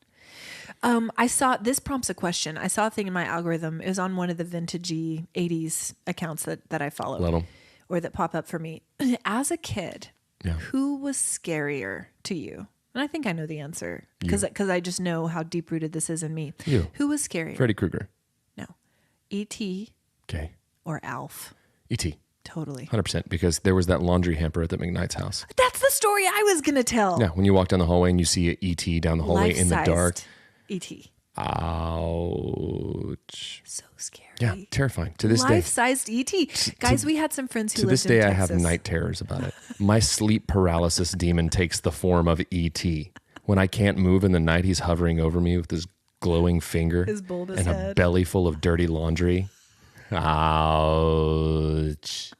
I saw, this prompts a question. I saw a thing in my algorithm. It was on one of the vintagey 80s accounts that I follow. Love 'em. Or that pop up for me. As a kid, Yeah. who was scarier to you? And I think I know the answer because I just know how deep rooted this is in me. You. Who was scarier? Freddy Krueger. No. E.T. Okay. or Alf? E.T. Totally. 100%. Because there was that laundry hamper at the McKnight's house. That's the story I was going to tell. Yeah. When you walk down the hallway and you see a E.T. down the hallway in the dark. E.T. Ouch. So scary. Yeah. Terrifying. To this day. Life-sized E.T. Guys, we had some friends who To lived this day, in I Texas. have night terrors about it. My sleep paralysis demon takes the form of E.T. When I can't move in the night, he's hovering over me with his glowing finger His bulbous and a head. belly full of dirty laundry. Ouch.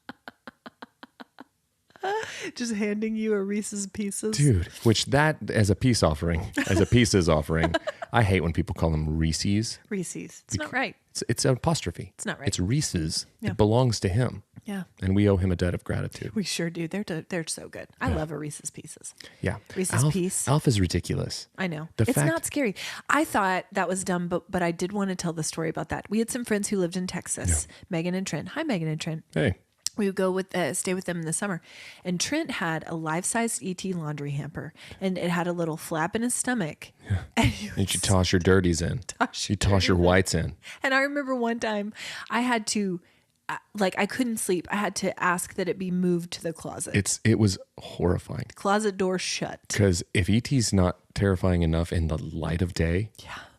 Just handing you a Reese's Pieces. Dude, which that, as a peace offering, as a pieces offering, I hate when people call them Reese's. Reese's. It's not right. It's an apostrophe. It's not right. It's Reese's. Yeah. It belongs to him. Yeah. And we owe him a debt of gratitude. We sure do. They're so good. I love a Reese's Pieces. Yeah. Reese's Alf, Piece. Alf is ridiculous. I know. The It's fact- not scary. I thought that was dumb, but I did want to tell the story about that. We had some friends who lived in Texas, Megan and Trent. Hi, Megan and Trent. Hey. We would go stay with them in the summer. And Trent had a life-sized E.T. laundry hamper, and it had a little flap in his stomach. And, And you toss your dirties in. You toss your whites in. and I remember one time I had to, I couldn't sleep. I had to ask that it be moved to the closet. It was horrifying. Closet door shut. Because if E.T.'s not terrifying enough in the light of day,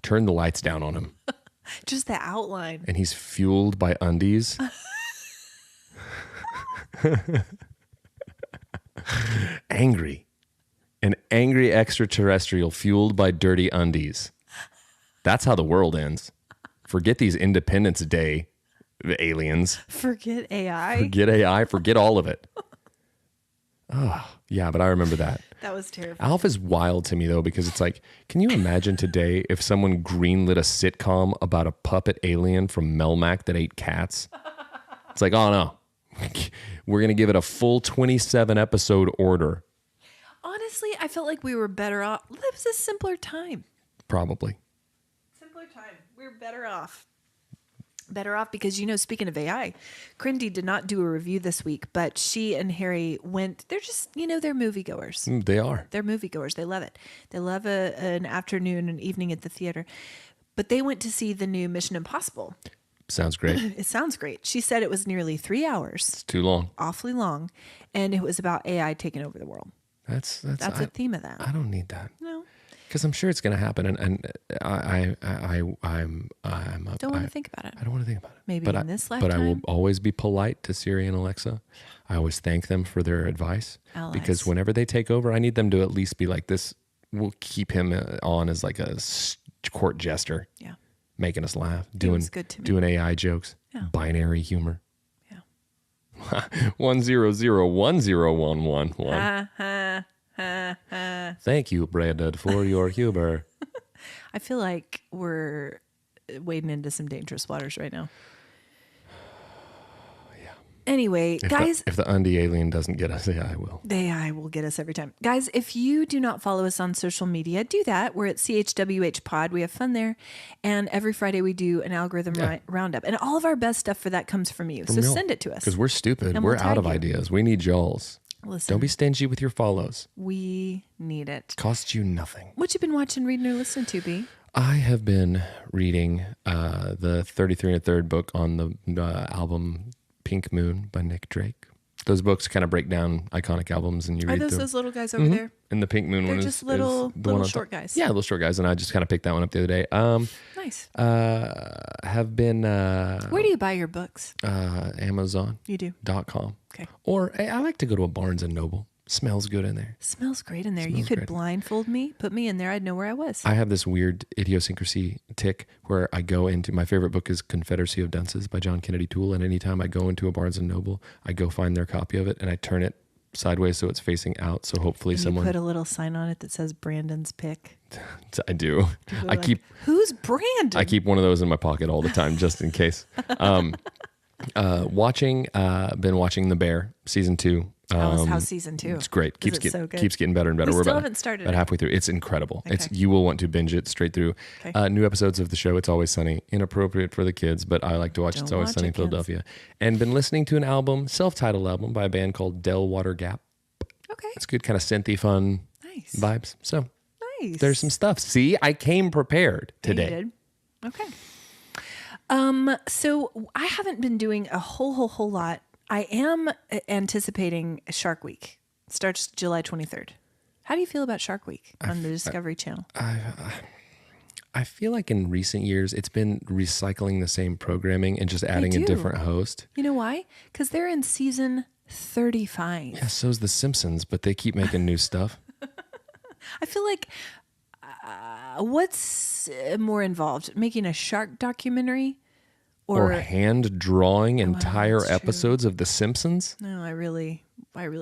turn the lights down on him. Just the outline. And he's fueled by undies. Angry. An angry extraterrestrial fueled by dirty undies. That's how the world ends. Forget these Independence Day The aliens. Forget AI. Forget AI. Forget all of it. Oh, yeah, but I remember that. That was terrifying. Alf is wild to me, though, because it's like, can you imagine today if someone greenlit a sitcom about a puppet alien from Melmac that ate cats? It's like, oh, no. We're going to give it a full 27 episode order. Honestly, I felt like we were better off. It was a simpler time. Probably. Simpler time. We were better off. Better off because, speaking of AI, Crindy did not do a review this week, but she and Harry went, they're just, they're moviegoers. They are. They're moviegoers. They love it. They love an afternoon and evening at the theater. But they went to see the new Mission Impossible. Sounds great. It sounds great. She said it was nearly 3 hours. It's too long. Awfully long. And it was about AI taking over the world. That's a theme of that. I don't need that. No. Because I'm sure it's going to happen, and I'm Don't want to think about it. I don't want to think about it. Maybe but in this lifetime. But I will always be polite to Siri and Alexa. I always thank them for their advice. Allies. Because whenever they take over, I need them to at least be like this. We'll keep him on as like a court jester. Yeah. Making us laugh. Was good to me. Doing AI jokes. Yeah. Binary humor. Yeah. 100101111. Thank you, Brandon, for your humor. I feel like we're wading into some dangerous waters right now. Yeah. Anyway, guys. If the undie alien doesn't get us, AI will. The AI will get us every time. Guys, if you do not follow us on social media, do that. We're at CHWH Pod. We have fun there. And every Friday we do an algorithm roundup. And all of our best stuff for that comes from you. So send it to us. Because we're stupid. And We're we'll out of tag you. ideas. We need y'alls. Listen. Don't be stingy with your follows. We need it. Costs you nothing. What you been watching, reading, or listening to, B? I have been reading the 33 and a third book on the album Pink Moon by Nick Drake. Those books kind of break down iconic albums, and you Are read those through. those little guys over there? And the Pink Moon They're one just is little the one on short top. guys. Yeah, little short guys, and I just kind of picked that one up the other day. Nice. Have been Where do you buy your books? Amazon.com. You do. Okay. Or I like to go to a Barnes and Noble. Smells good in there. Smells great in there. You Smells could great. blindfold me, put me in there. I'd know where I was. I have this weird idiosyncrasy tick where I go into, my favorite book is Confederacy of Dunces by John Kennedy Toole. And anytime I go into a Barnes and Noble, I go find their copy of it and I turn it sideways so it's facing out. So hopefully And someone. you put a little sign on it that says Brandon's pick. I do. I Like, keep who's Brandon? I keep one of those in my pocket all the time just in case. Been watching The Bear season 2. How's season 2? It's great. Is it so good? Keeps getting better and better. We We're still about, haven't started about it. halfway through. It's incredible. Okay. You will want to binge it straight through. Okay. New episodes of the show. It's Always Sunny. Inappropriate for the kids, but I like to watch Don't It's Always watch Sunny in it, kids. Philadelphia. And been listening to an album, self-titled album by a band called Del Water Gap. Okay. It's good, kind of synthy, fun Nice. vibes. So Nice. there's some stuff. See, I came prepared Yeah, you today. did. Okay. So I haven't been doing a whole lot. I am anticipating Shark Week. It starts July 23rd. How do you feel about Shark Week on the Discovery Channel? I feel like in recent years, it's been recycling the same programming and just adding a do. different host. You know why? Because they're in season 35. Yeah, so's The Simpsons, but they keep making new stuff. I feel like what's more involved? Making a shark documentary? Or hand drawing entire that's true. episodes of The Simpsons. No, I really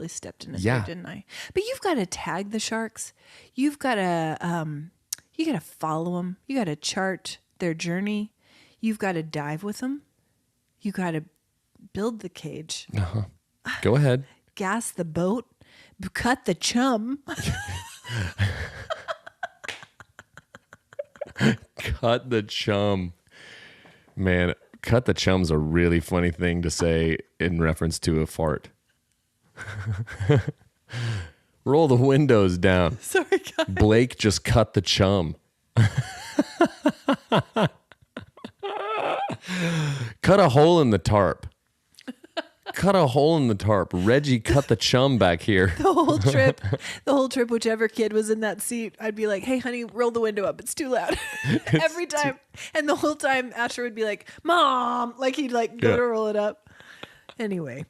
stepped in it Yeah. there, didn't I? But you've got to tag the sharks. You've got to you got to follow them. You got to chart their journey. You've got to dive with them. You got to build the cage, Go ahead. gas the boat, cut the chum. Cut the chum. Man, cut the chum's a really funny thing to say in reference to a fart. Roll the windows down. Sorry, guys. Blake just cut the chum. Cut a hole in the tarp. Cut a hole in the tarp. Reggie cut the chum back here. The whole trip, whichever kid was in that seat, I'd be like, "Hey, honey, roll the window up. It's too loud." Every time. And the whole time Asher would be like, "Mom," like he'd like go Yeah. to roll it up. Anyway,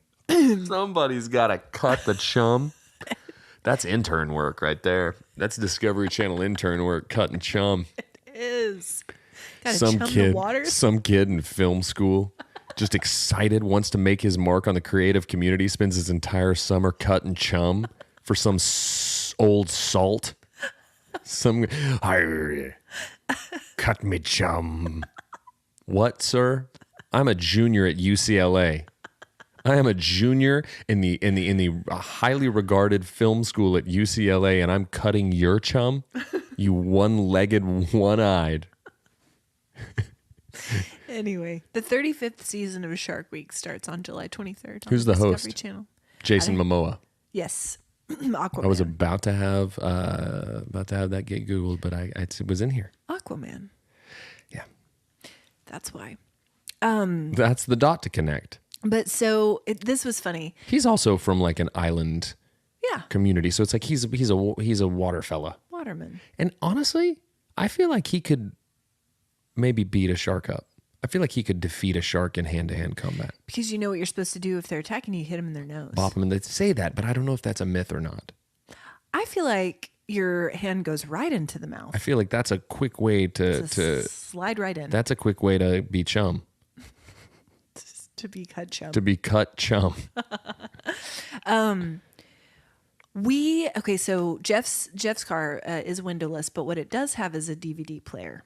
Somebody's got to cut the chum. That's intern work right there. That's Discovery Channel intern work, cutting chum. it is. Gotta Some chum kid, the waters. some kid in film school just excited, wants to make his mark on the creative community, spends his entire summer cutting chum for some old salt. Some, cut me chum. What, sir? I'm a junior at UCLA. I am a junior in the highly regarded film school at UCLA, and I'm cutting your chum. You one-legged, one-eyed. Anyway, the 35th season of Shark Week starts on July 23rd. Who's the Discovery host? Channel. Jason Momoa. Yes, Aquaman. I was about to have that get Googled, but it was in here. Aquaman. Yeah, That's why. that's the dot to connect. But so this was funny. He's also from like an island Yeah, community, so it's like he's a water fella. Waterman. And honestly, I feel like he could maybe beat a shark up. I feel like he could defeat a shark in hand-to-hand combat. Because you know what you're supposed to do if they're attacking you, hit them in their nose. Bop him, and they say that, but I don't know if that's a myth or not. I feel like your hand goes right into the mouth. I feel like that's a quick way to slide right in. That's a quick way to be chum. To be cut chum. To be cut chum. So Jeff's car is windowless, but what it does have is a DVD player.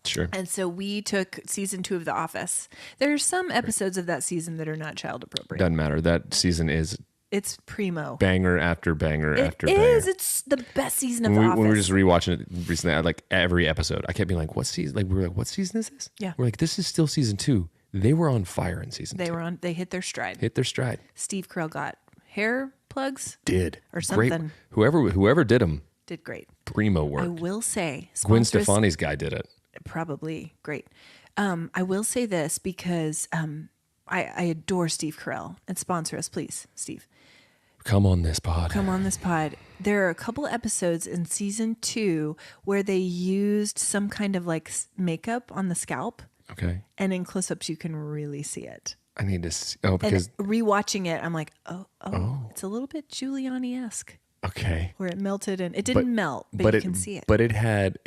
Sure. And so we took season 2 of The Office. There are some episodes of that season that are not child appropriate. Doesn't matter. That season is It's primo. banger after banger after It banger. is. It's the best season of The Office. When we were just rewatching it recently, I like every episode. I kept being like, "What season?" Like we were like, "What season is this?" Yeah. We're like, "This is still season 2." They were on fire in season 2. They hit their stride. Hit their stride. Steve Carell got hair plugs. Did Or Great. something. Whoever did them, Did great. primo I work. will say, Gwen sponsors- Stefani's guy did it. Probably great. I will say this because I adore Steve Carell, and sponsor us, please, Steve. Come on this pod. Come on this pod. There are a couple episodes in season 2 where they used some kind of like makeup on the scalp, Okay. and in close-ups you can really see it. I need to see. Oh, because And rewatching it, I'm like, oh, it's a little bit Giuliani-esque, okay. where it melted and it didn't melt, but you can see it. But it had.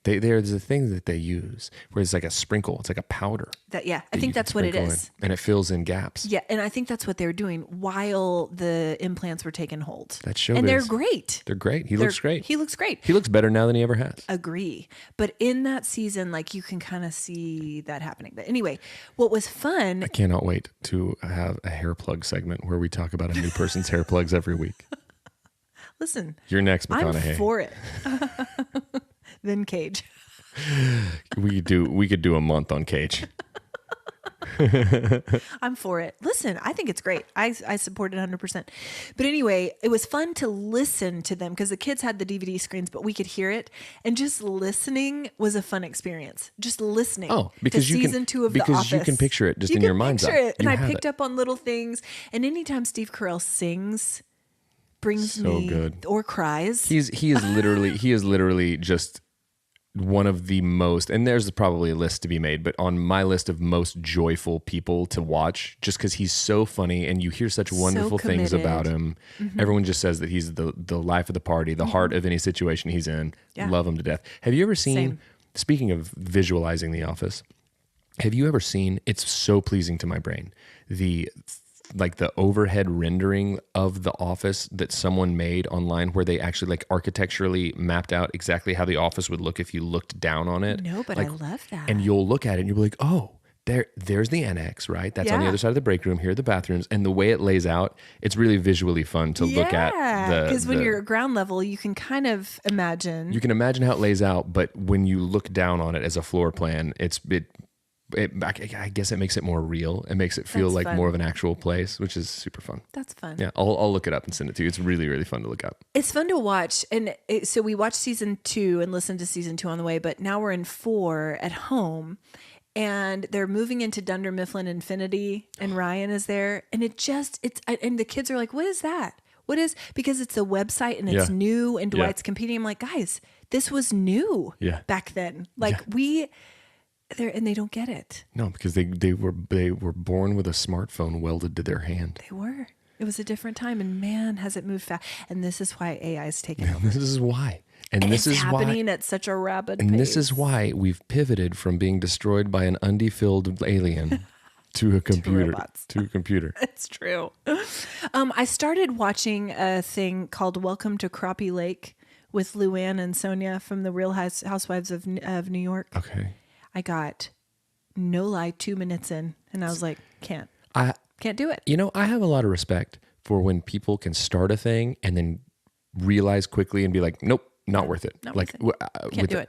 There's a thing that they use where it's like a sprinkle. It's like a powder. I that think you can that's what it sprinkle is. in, and it fills in gaps. Yeah, and I think that's what they were doing while the implants were taking hold. That's showbiz. And they're great. They're great. He looks great. He looks great. He looks better now than he ever has. Agree. But in that season, like you can kind of see that happening. But anyway, what was fun, I cannot wait to have a hair plug segment where we talk about a new person's hair plugs every week. listen, You're next, McConaughey. I'm for it. Then Cage. We could do a month on Cage. I'm for it. Listen, I think it's great. I support it 100%. But anyway, it was fun to listen to them because the kids had the DVD screens, but we could hear it. And just listening was a fun experience. Just listening. Oh, because to you season can, 2 of The because Office. you can picture it just You in can your mind's picture eye. it. And You I have picked it. up on little things. And anytime Steve Carell sings, brings So me good. or cries. He is literally just one of the most, and there's probably a list to be made, but on my list of most joyful people to watch, just because he's so funny and you hear such wonderful things committed. about him. Mm-hmm. Everyone just says that he's the life of the party, the heart of any situation he's in. Yeah. Love him to death. Have you ever seen, Same. speaking of visualizing The Office, have you ever seen, it's so pleasing to my brain, the overhead rendering of The Office that someone made online where they actually like architecturally mapped out exactly how the office would look if you looked down on it. No, but Like, I love that. and you'll look at it and you'll be like, oh, there's the annex, right? That's on the Yeah. other side of the break room. Here are the bathrooms. And the way it lays out, it's really visually fun to look at. Because when you're at ground level, you can kind of imagine. You can imagine how it lays out, but when you look down on it as a floor plan, I guess it makes it more real. It makes it feel That's like fun. more of an actual place, which is super fun. That's fun. Yeah, I'll look it up and send it to you. It's really, really fun to look up. It's fun to watch. And so we watched season 2 and listened to season 2 on the way, but now we're in 4 at home. And they're moving into Dunder Mifflin Infinity, and Ryan is there. And and the kids are like, what is that? Because it's a website and it's Yeah. new and Yeah. Dwight's competing. I'm like, guys, this was new Yeah. back then. Like and they don't get it. No, because they were born with a smartphone welded to their hand. They were. It was a different time, and man, has it moved fast. And this is why AI is taking over. This is why. And this it's is happening why, at such a rapid and pace. this is why we've pivoted from being destroyed by an undefilled alien to a computer. robots. To a computer. It's true. I started watching a thing called Welcome to Crappie Lake with Luann and Sonia from the Real Housewives of New York. Okay. I got, no lie, 2 minutes in, and I was like, can't do it. You know, I have a lot of respect for when people can start a thing and then realize quickly and be like, nope, not worth it. Not Like worth it. Can't do it.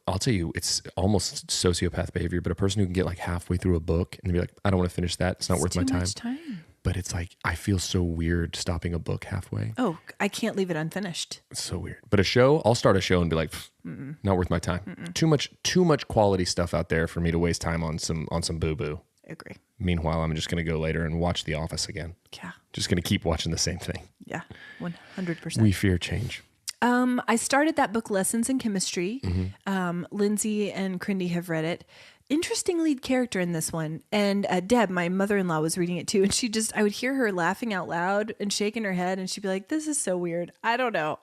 I'll tell you, it's almost sociopath behavior, but a person who can get like halfway through a book and be like, I don't want to finish that. It's not worth my too time. much time. But it's like, I feel so weird stopping a book halfway. Oh, I can't leave it unfinished. It's so weird. But a show, I'll start a show and be like, not worth my time. Too much quality stuff out there for me to waste time on some boo-boo. Agree. Meanwhile, I'm just going to go later and watch The Office again. Yeah. Just going to keep watching the same thing. Yeah. 100%. We fear change. I started that book, Lessons in Chemistry. Mm-hmm. Lindsay and Crindy have read it. Interesting lead character in this one. And Deb, my mother-in-law, was reading it too. And I would hear her laughing out loud and shaking her head. And she'd be like, this is so weird. I don't know.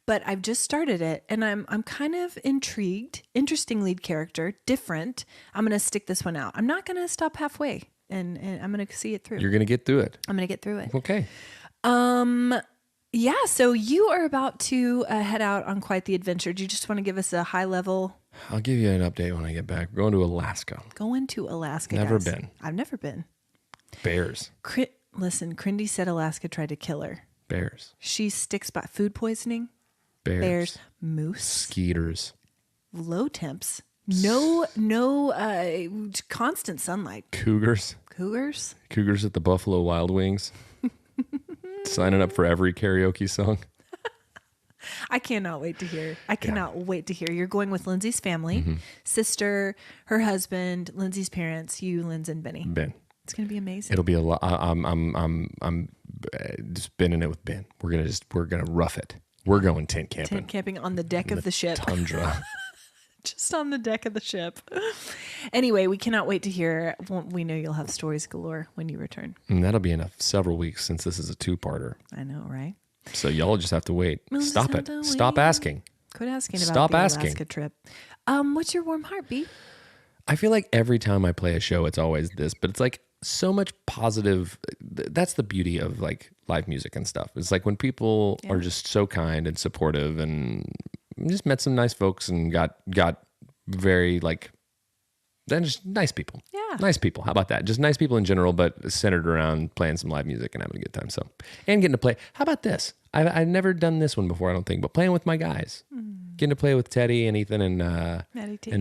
But I've just started it and I'm kind of intrigued. Interesting lead character, different. I'm going to stick this one out. I'm not going to stop halfway and I'm going to see it through. You're going to get through it. I'm going to get through it. Okay. Yeah, so you are about to head out on quite the adventure. Do you just want to give us a high level? I'll give you an update when I get back. We're going to Alaska. Going to Alaska. Never guys. been. I've never been. Bears. Listen, Crindy said Alaska tried to kill her. Bears. She sticks by food poisoning. Bears. Moose. Skeeters. Low temps. No, constant sunlight. Cougars. Cougars. Cougars at the Buffalo Wild Wings. Signing up for every karaoke song. I cannot wait to hear. Wait to hear. You're going with Lindsay's family, sister, her husband, Lindsay's parents, you, Linz, and Benny. Ben. It's gonna be amazing. It'll be a lot. I'm just bending it with Ben. We're gonna rough it. We're going tent camping. Tent camping on the deck of the ship. Tundra. Just on the deck of the ship. Anyway, we cannot wait to hear. We know you'll have stories galore when you return. And that'll be in several weeks since this is a 2-parter. I know, right? So y'all just have to wait. We'll Stop just it. have to Stop wait. asking. Quit asking about Stop the asking. Alaska trip. What's your warm heart, B? I feel like every time I play a show, it's always this, but it's like so much positive. That's the beauty of like live music and stuff. It's like when people are just so kind and supportive, and just met some nice folks and got very like, then just nice people. Yeah. Nice people. How about that? Just nice people in general, but centered around playing some live music and having a good time. So, and getting to play. How about this? I've never done this one before, I don't think, but playing with my guys. Getting to play with Teddy and Ethan and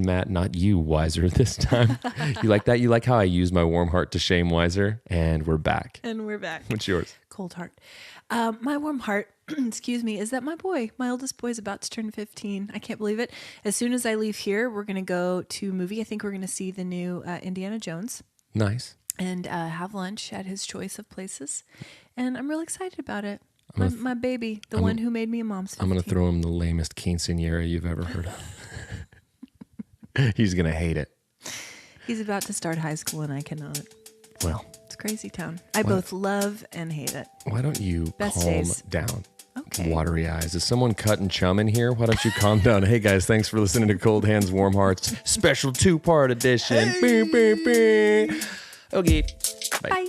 Matt. Not you, Wiser, this time. You like that? You like how I use my warm heart to shame Wiser? And we're back. What's yours? Cold heart. My warm heart, excuse me, is that my oldest boy is about to turn 15. I can't believe it. As soon as I leave here, we're going to go to a movie. I think we're going to see the new Indiana Jones. Nice. And have lunch at his choice of places. And I'm really excited about it. My baby, the one who made me a mom's 15. I'm going to throw him the lamest quinceañera you've ever heard of. He's going to hate it. He's about to start high school and I cannot. Well. It's crazy town. I both love and hate it. Why don't you calm down? Okay. Watery eyes. Is someone cutting chum in here? Why don't you calm down? Hey guys, thanks for listening to Cold Hands, Warm Hearts special 2-part edition. Hey. Okay. Bye.